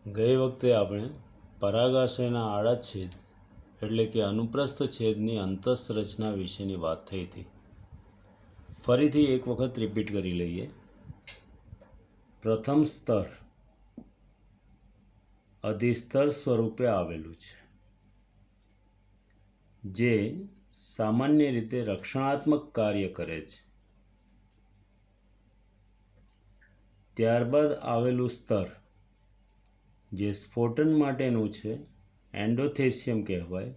ગઈ વખતે આપણે પરાગાશયના આડા છેદ એટલે કે અનુપ્રસ્થ છેદની અંતઃસંરચના વિશેની વાત થઈ હતી. ફરીથી એક વખત રિપીટ કરી લઈએ. પ્રથમ સ્તર અધિસ્તર સ્વરૂપે આવેલું છે, જે સામાન્ય રીતે રક્ષણાત્મક કાર્ય કરે છે. ત્યારબાદ આવેલું સ્તર જે સ્ફોટન માટેનું છે, એન્ડોથેસિયમ કહેવાય,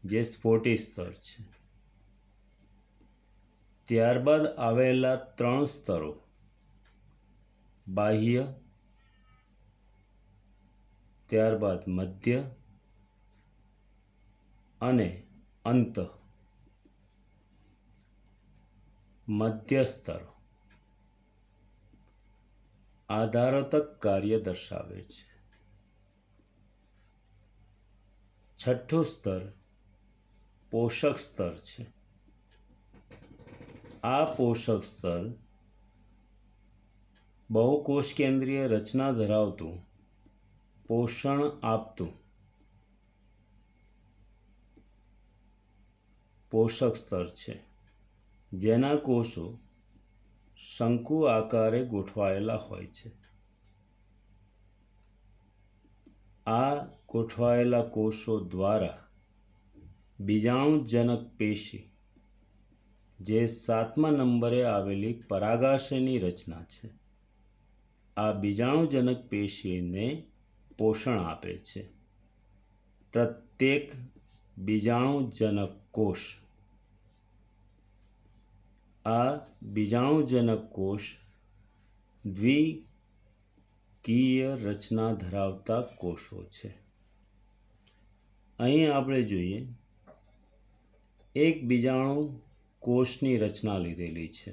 જે સ્ફોટી સ્તર છે. ત્યારબાદ આવેલા 3 સ્તરો બાહ્ય, ત્યારબાદ મધ્ય અને અંત. મધ્ય સ્તર આધારતક કાર્ય દર્શાવે છે. છઠ્ઠું સ્તર પોષક સ્તર છે. આ પોષક સ્તર બહુકોષ કેન્દ્રીય રચના ધરાવતું પોષણ આપતું પોષક સ્તર છે, જેના કોષો શંકુ આકારે ગોઠવાયેલા હોય છે. આ ગોઠવાયેલા કોષો દ્વારા બીજાણુજનક પેશી, જે 7મા નંબરે આવેલી પરાગાશયની રચના છે, આ બીજાણુજનક પેશીને પોષણ આપે છે. પ્રત્યેક બીજાણુજનક કોષ આ બીજાણુજનક કોષ દ્વિકીય રચના ધરાવતા કોષો છે. અહીં આપણે જોઈએ એક બીજાણુ કોષની રચના લીધેલી છે.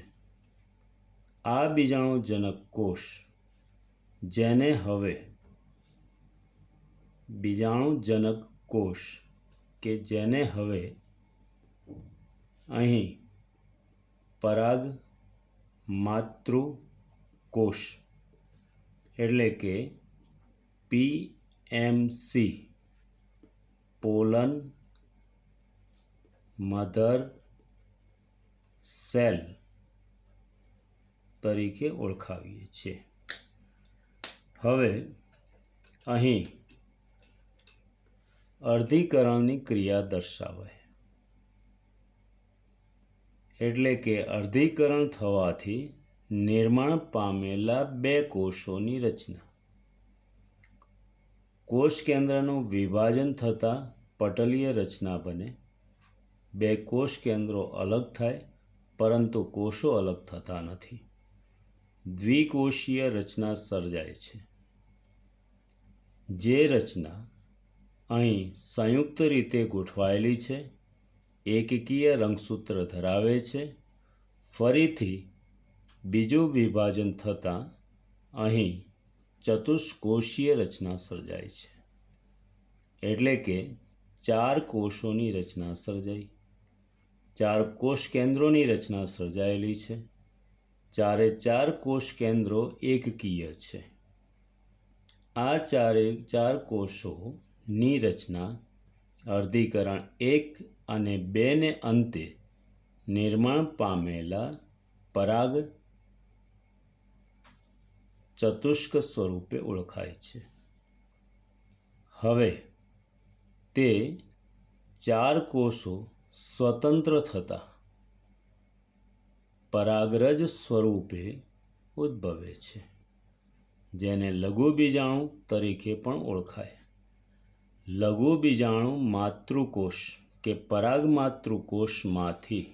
આ બીજાણુજનક કોષ જેને હવે બીજાણુજનક કોષ કે જેને હવે અહીં પરાગ માતૃકોષ એટલે કે પીએમસી, પોલન મધર સેલ તરીકે ઓળખાવીએ છીએ. હવે અહીં અર્ધીકરણની ક્રિયા દર્શાવાય, એટલે કે અર્ધીકરણ થવાથી નિર્માણ પામેલા 2 કોષોની રચના. કોષ કેન્દ્રનું વિભાજન થતાં પટલીય રચના બને. 2 કોષ કેન્દ્રો અલગ થાય, પરંતુ કોષો અલગ થતા નથી. દ્વિકોષીય રચના સર્જાય છે, જે રચના અહીં સંયુક્ત રીતે ગોઠવાયેલી છે, એકકીય રંગસૂત્ર ધરાવે છે. ફરીથી બીજું વિભાજન થતાં અહીં ચતુષ્કોષીય રચના સર્જાય છે, એટલે કે 4 કોષોની રચના સર્જાઈ. 4 કોષ કેન્દ્રોની રચના સર્જાયેલી છે. 4 કોષ કેન્દ્રો એકકીય છે. આ 4 કોષોની રચના અર્ધીકરણ 1 અને 2 ને અંતે નિર્માણ પામેલા પરાગ ચતુષ્ક સ્વરૂપે ઓળખાય છે. હવે તે 4 કોષો સ્વતંત્ર થતા પરાગરજ સ્વરૂપે ઉદ્ભવે છે, જેને લઘુ બીજાણુ તરીકે પણ ઓળખાય. લઘુ બીજાણુ માતૃકોષ કે પરાગ માતૃકોષમાંથી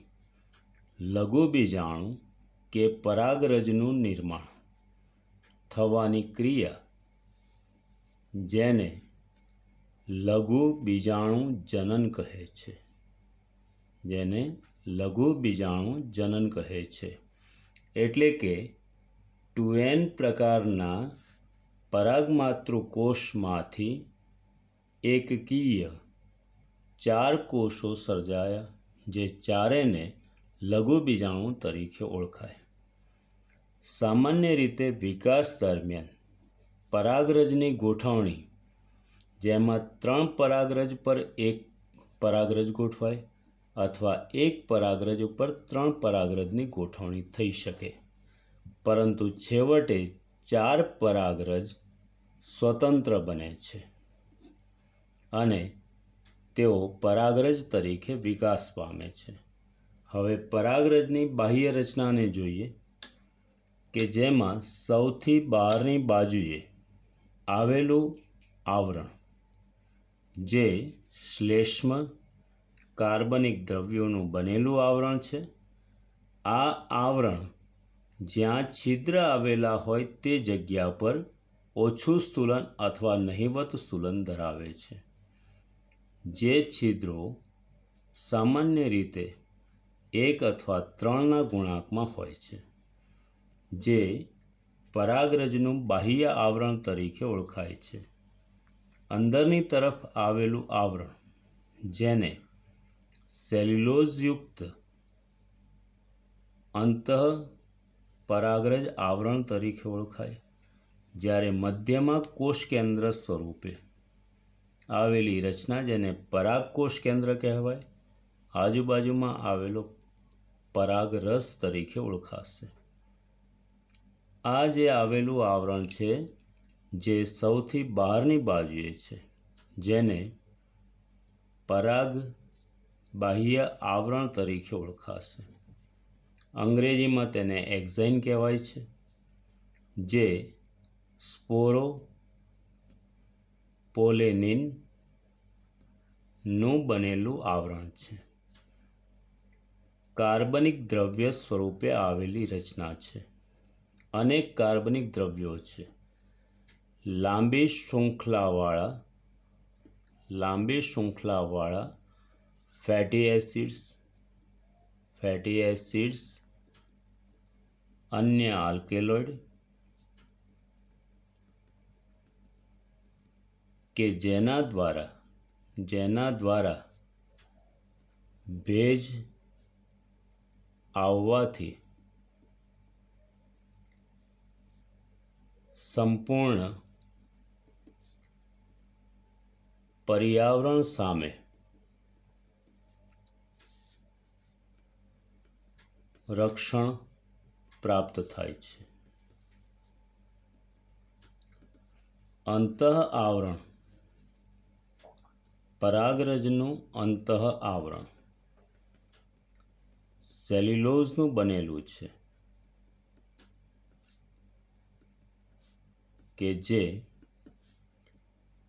લઘુ બીજાણુ કે પરાગરજનું નિર્માણ થવાની ક્રિયા, જેને લઘુ બીજાણુ જનન કહે છે, એટલે કે 2n પ્રકારના પરાગમાતૃકોષમાંથી એકકીય 4 કોષો સર્જાયા, જે ચારેયને લઘુ બીજાણુ તરીકે ઓળખાય. સામાન્ય રીતે વિકાસ દરમિયાન પરાગરજની ગોઠવણી, જેમાં 3 પરાગરજ પર 1 પરાગરજ ગોઠવાય અથવા 1 પરાગરજ ઉપર 3 પરાગરજની ગોઠવણી થઈ શકે, પરંતુ છેવટે 4 પરાગરજ સ્વતંત્ર બને છે અને તેઓ પરાગરજ તરીકે વિકાસ પામે છે. હવે પરાગરજની બાહ્ય રચનાને જોઈએ કે જેમાં સૌથી બહારની બાજુએ આવેલું આવરણ, જે શ્લેષ્મ કાર્બનિક દ્રવ્યોનું બનેલું આવરણ છે. આ આવરણ જ્યાં છિદ્ર આવેલા હોય તે જગ્યા પર ઓછું સ્થૂલન અથવા નહિવત સ્થૂલન ધરાવે છે. જે છિદ્રો સામાન્ય રીતે 1 અથવા 3ના ગુણાંકમાં હોય છે, જે પરાગરજનું બાહ્ય આવરણ તરીકે ઓળખાય છે. અંદરની તરફ આવેલું આવરણ, જેને સેલ્યુલોઝયુક્ત અંતઃપરાગરજ આવરણ તરીકે ઓળખાય, જ્યારે મધ્યમાં કોષ કેન્દ્ર સ્વરૂપે આવેલી રચના, જેને પરાગકોષ કેન્દ્ર કહેવાય, આજુબાજુમાં આવેલો પરાગરસ તરીકે ઓળખાશે. આ જે આવેલું આવરણ છે, જે સૌથી બહારની બાજુએ છે, જેને પરાગ બાહ્ય આવરણ તરીકે ઓળખાશે. અંગ્રેજીમાં તેને એક્ઝાઇન કહેવાય છે, જે સ્પોરોપોલેનિનનું બનેલું આવરણ છે. કાર્બનિક દ્રવ્ય સ્વરૂપે આવેલી રચના છે. અનેક કાર્બનિક દ્રવ્યો છે. લાંબી શૃંખલાવાળા ફેટી એસિડ્સ, અન્ય આલ્કેલોઇડ કે જેના દ્વારા ભેજ આવવાથી સંપૂર્ણ પર્યાવરણ સામે રક્ષણ પ્રાપ્ત થાય છે. અંતઃ આવરણ, પરાગરજનું અંતઃ આવરણ સેલ્યુલોઝનું બનેલું છે, કે જે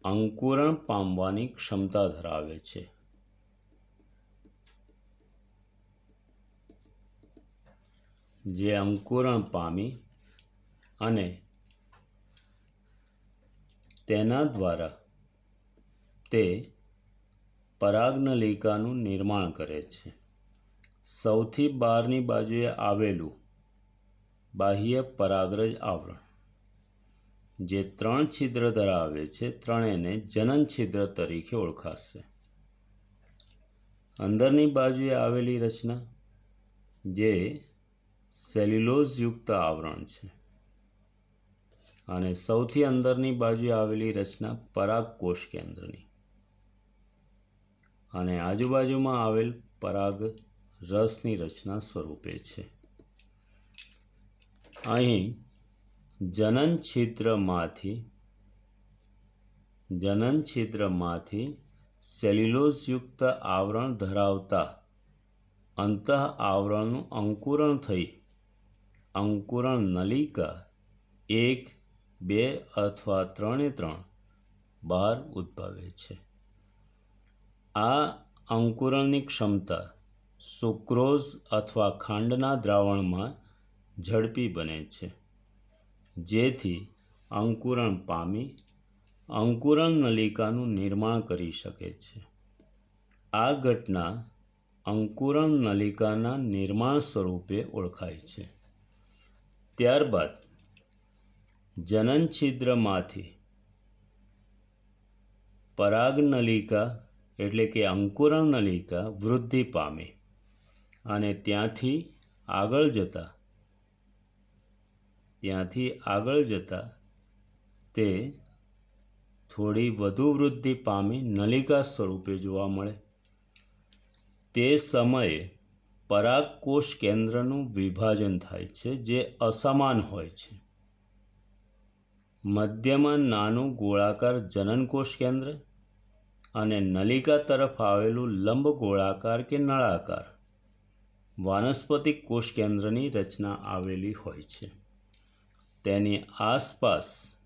અંકુરણ પામવાની ક્ષમતા ધરાવે છે. જે અંકુરણ પામી અને તેના દ્વારા તે પરાગનલિકાનું નિર્માણ કરે છે. સૌથી બહારની બાજુએ આવેલું બાહ્ય પરાગરજ આવરણ, જે 3 છિદ્ર ધરાવે છે, ત્રણેયને જનન છિદ્ર તરીકે ઓળખાશે. અંદરની બાજુએ આવેલી રચના, જે સેલ્યુલોઝયુક્ત આવરણ છે, અને સૌથી અંદરની બાજુએ આવેલી રચના પરાગકોષ કેન્દ્રની, અને આજુબાજુમાં આવેલ પરાગ રસની રચના સ્વરૂપે છે. અહીં જનન છિદ્રમાંથી સેલ્યુલોઝયુક્ત આવરણ ધરાવતા અંતઃ આવરણનું અંકુરણ થઈ અંકુરણ નલિકા 1, 2 અથવા 3 બહાર ઉદ્ભવે છે. આ અંકુરણની ક્ષમતા સુક્રોઝ અથવા ખાંડના દ્રાવણમાં ઝડપી બને છે, જેથી અંકુરણ પામી અંકુરણ નલિકાનું નિર્માણ કરી શકે છે. આ ઘટના અંકુરણ નલિકાના નિર્માણ સ્વરૂપે ઓળખાય છે. ત્યારબાદ જનન છિદ્રમાંથી પરાગનલિકા એટલે કે અંકુરણ નલિકા વૃદ્ધિ પામે અને ત્યાંથી આગળ જતા તે થોડી વધુ વૃદ્ધિ પામી નલિકા સ્વરૂપે જોવા મળે. તે સમયે પરાગકોષ કેન્દ્રનું વિભાજન થાય છે, જે અસમાન હોય છે. મધ્યમાં નાનું ગોળાકાર જનનકોષ કેન્દ્ર અને નલિકા તરફ આવેલું લંબ ગોળાકાર કે નળાકાર વાનસ્પતિક કોષ કેન્દ્રની રચના આવેલી હોય છે. તેની આસપાસ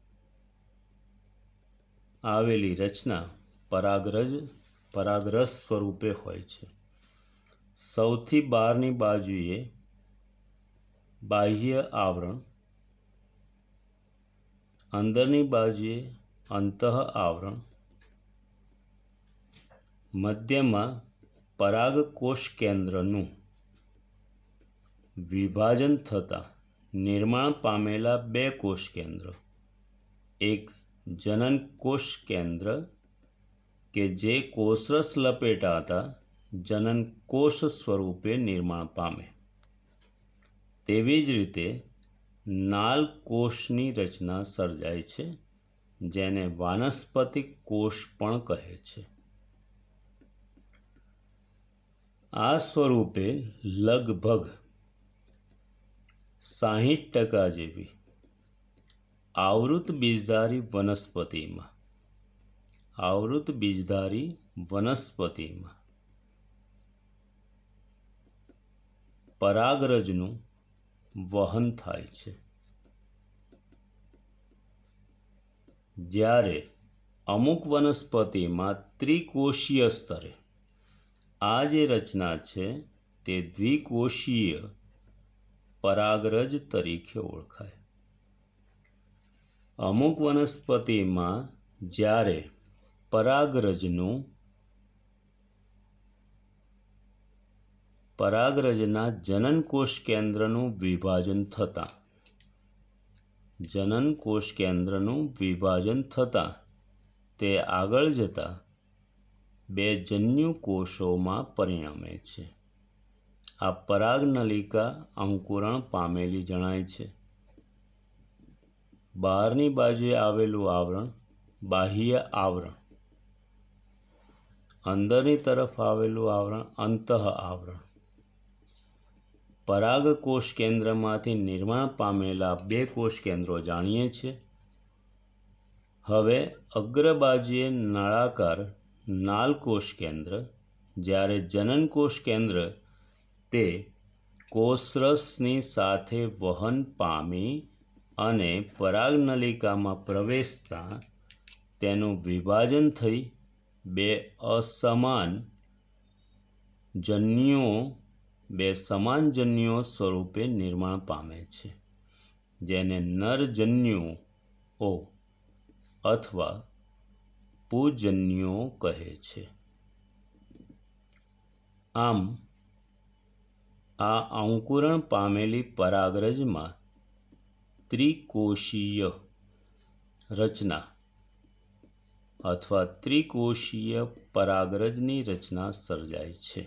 આવેલી રચના પરાગરસ સ્વરૂપે હોય છે. સૌથી બહારની બાજુએ બાહ્ય આવરણ, અંદરની બાજુએ અંતઃ આવરણ, મધ્યમાં પરાગકોષ કેન્દ્રનું વિભાજન થતાં નિર્માણ પામેલા બે કોષ કેન્દ્ર, એક જનન કોષ કેન્દ્ર કે જે કોષરસ લપેટાતા જનન કોષ સ્વરૂપે નિર્માણ પામે. તેવી જ રીતે નાલ કોષની રચના સર્જાય છે, જેને વાનસ્પતિક કોષ પણ કહે છે. આ સ્વરૂપે લગભગ 60% જેવી આવૃત બીજધારી વનસ્પતિમાં પરાગરજનું વહન થાય છે, જ્યારે અમુક વનસ્પતિમાં ત્રિકોષીય સ્તરે આ જે રચના છે તે દ્વિકોષીય પરાગરજ તરીકે ઓળખાય. અમુક વનસ્પતિમાં જ્યારે પરાગરજના જનનકોષ કેન્દ્રનું વિભાજન થતાં તે આગળ જતા બે જન્યુ કોષોમાં પરિણમે છે. આ પરાગનલિકા અંકુરણ પામેલી જણાય છે. બહારની બાજુએ આવેલું આવરણ બાહ્ય આવરણ, અંદરની તરફ આવેલું આવરણ અંતઃ આવરણ. પરાગકોષ કેન્દ્રમાંથી નિર્માણ પામેલા બે કોષ કેન્દ્રો જાણીએ છીએ. હવે અગ્ર બાજુએ નળાકાર નાલ કોષ કેન્દ્ર, જ્યારે જનન કોષ કેન્દ્ર તે કોષરસની સાથે વહન પામી અને પરાગનલિકામાં પ્રવેશતા તેનું વિભાજન થઈ બે સમાન જન્યુઓ સ્વરૂપે નિર્માણ પામે છે, જેને નરજન્યુઓ અથવા પુંજન્યુઓ કહે છે. આમ આ અંકુરણ પામેલી પરાગરજમાં ત્રિકોષીય રચના અથવા ત્રિકોષીય પરાગરજની રચના સર્જાય છે.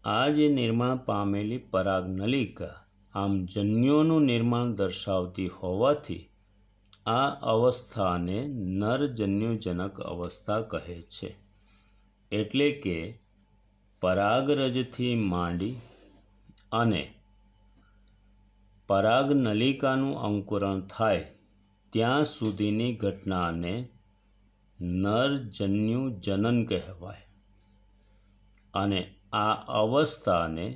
આ જે નિર્માણ પામેલી પરાગનલિકા આમ જન્યુઓનું નિર્માણ દર્શાવતી હોવાથી આ અવસ્થાને નરજન્યુજનક અવસ્થા કહે છે. એટલે કે પરાગરજથી માંડી અને પરાગનલિકાનું અંકુરણ થાય ત્યાં સુધીની ઘટનાને નરજન્યુજનન કહેવાય અને આ અવસ્થાને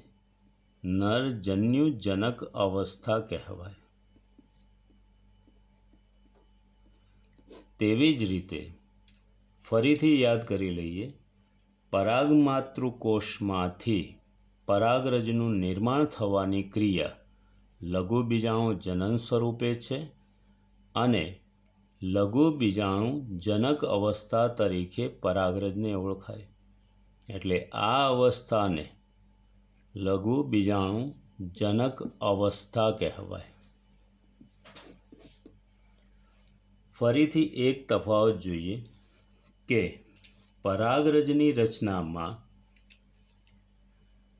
નરજન્યુજનક અવસ્થા કહેવાય. તેવી જ રીતે ફરીથી યાદ કરી લઈએ, પરાગમાતૃકોષમાંથી પરાગરજનું નિર્માણ થવાની ક્રિયા લઘુબીજાણુ જનન સ્વરૂપે છે અને લઘુબીજાણુ જનક અવસ્થા તરીકે પરાગરજને ઓળખાય. એટલે આ અવસ્થાને લઘુબીજાણુ જનક અવસ્થા કહેવાય. ફરીથી એક તફાવત જોઈએ કે પરાગરજની રચનામાં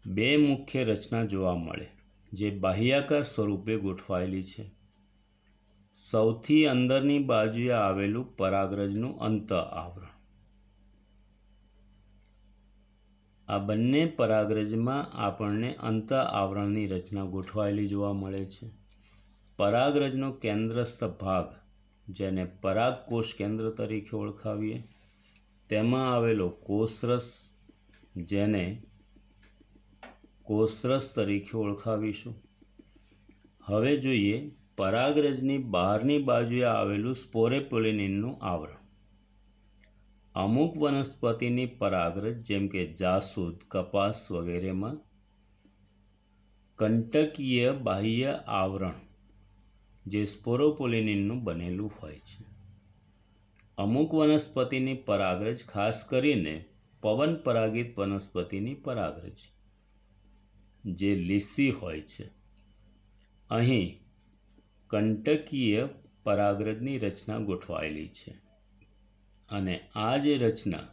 બે મુખ્ય રચના જોવા મળે, જે બાહ્યાકાર સ્વરૂપે ગોઠવાયેલી છે. સૌથી અંદરની બાજુએ આવેલું પરાગરજનું અંત આવરણ. આ બંને પરાગરજમાં આપણને અંત આવરણની રચના ગોઠવાયેલી જોવા મળે છે. પરાગરજનો કેન્દ્રસ્થ ભાગ, જેને પરાગકોષ કેન્દ્ર તરીકે ઓળખાવીએ, તેમાં આવેલો કોષરસ, જેને કોષરસ તરીકે ઓળખાવીશું. હવે જોઈએ પરાગરજની બહારની બાજુએ આવેલું સ્પોરેપોલિનનું આવરણ. અમુક વનસ્પતિની પરાગરજ જેમ કે જાસૂદ, કપાસ વગેરેમાં કંટકીય બાહ્ય આવરણ જે સ્પોરોપોલિનનું બનેલું હોય છે. અમુક વનસ્પતિની પરાગરજ, ખાસ કરીને પવન પરાગિત વનસ્પતિની પરાગરજ જે લીસી હોય છે, અહીં કંટકીય પરાગરજની રચના ગોઠવાયેલી છે. અને આ જે રચના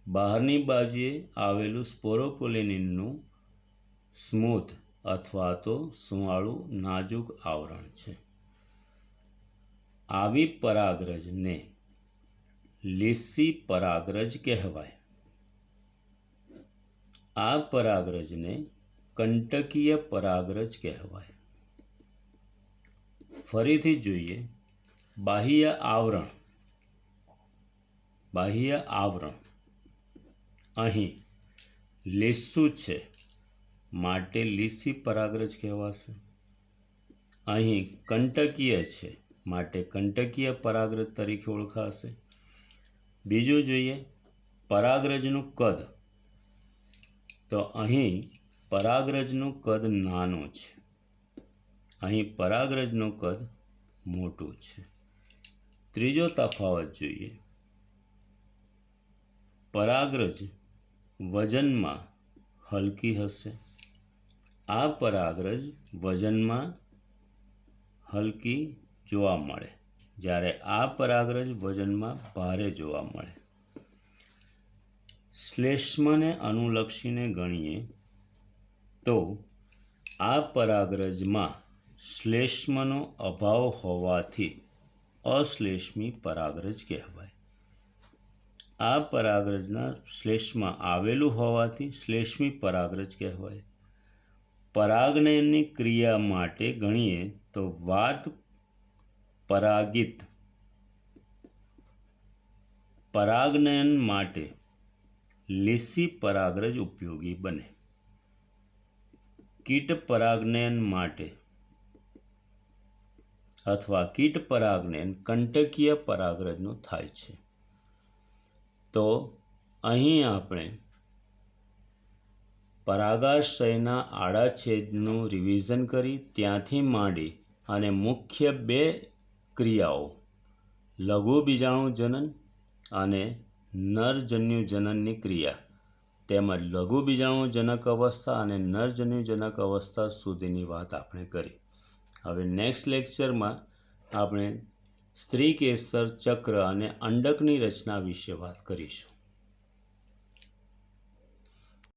બહારની બાજુએ આવેલું સ્પોરોપોલિનનું સ્મૂથ અથવા તો સુંવાળું નાજુક આવરણ છે. આવી પરાગરજને લીસી પરાગરજ કહેવાય. આ પરાગરજને કંટકીય પરાગરજ કહેવાય. ફરીથી જોઈએ બાહ્ય આવરણ. બાહ્ય આવરણ અહીં લીસું છે માટે લીસી પરાગરજ કહેવાશે. અહીં કંટકીય છે માટે કંટકીય પરાગરજ તરીકે ઓળખાશે. બીજું જોઈએ પરાગરજનું કદ. તો અહીં પરાગરજનું કદ નાનું છે, અહીં પરાગરજનું કદ મોટું છે. ત્રીજો તફાવત જોઈએ. પરાગરજ વજનમાં હલકી હશે. આ પરાગરજ વજનમાં હલકી જોવા મળે, જ્યારે આ પરાગરજ વજનમાં ભારે જોવા મળે. શ્લેષ્મને અનુલક્ષીને ગણીએ તો આ પરાગરજમાં શ્લેષ્મનો અભાવ હોવાથી અશ્લેષ્મી પરાગરજ કહેવાય. આ પરાગરજના શ્લેષ્મમાં આવેલું હોવાથી શ્લેષ્મી પરાગરજ કહેવાય. પરાગનયનની ક્રિયા માટે ગણીએ તો વાત પરાગિત પરાગનયન માટે લીસી પરાગરજ ઉપયોગી બને. કીટ પરાગનયન માટે અથવા કીટ પરાગનયન કંટકીય પરાગરજનું થાય છે. તો અહીં આપણે પરાગાશયના આડાછેદનું રિવિઝન કરી ત્યાંથી માંડી અને મુખ્ય બે ક્રિયાઓ લઘુ બીજાણુ જનન અને નરજન્યુજનનની ક્રિયા તેમજ લઘુ બીજાણુજનક અવસ્થા અને નરજન્યુજનક અવસ્થા સુધીની વાત આપણે કરી. હવે નેક્સ્ટ લેક્ચરમાં આપણે સ્ત્રીકેસર ચક્ર અને અંડકની રચના વિશે વાત કરીશું.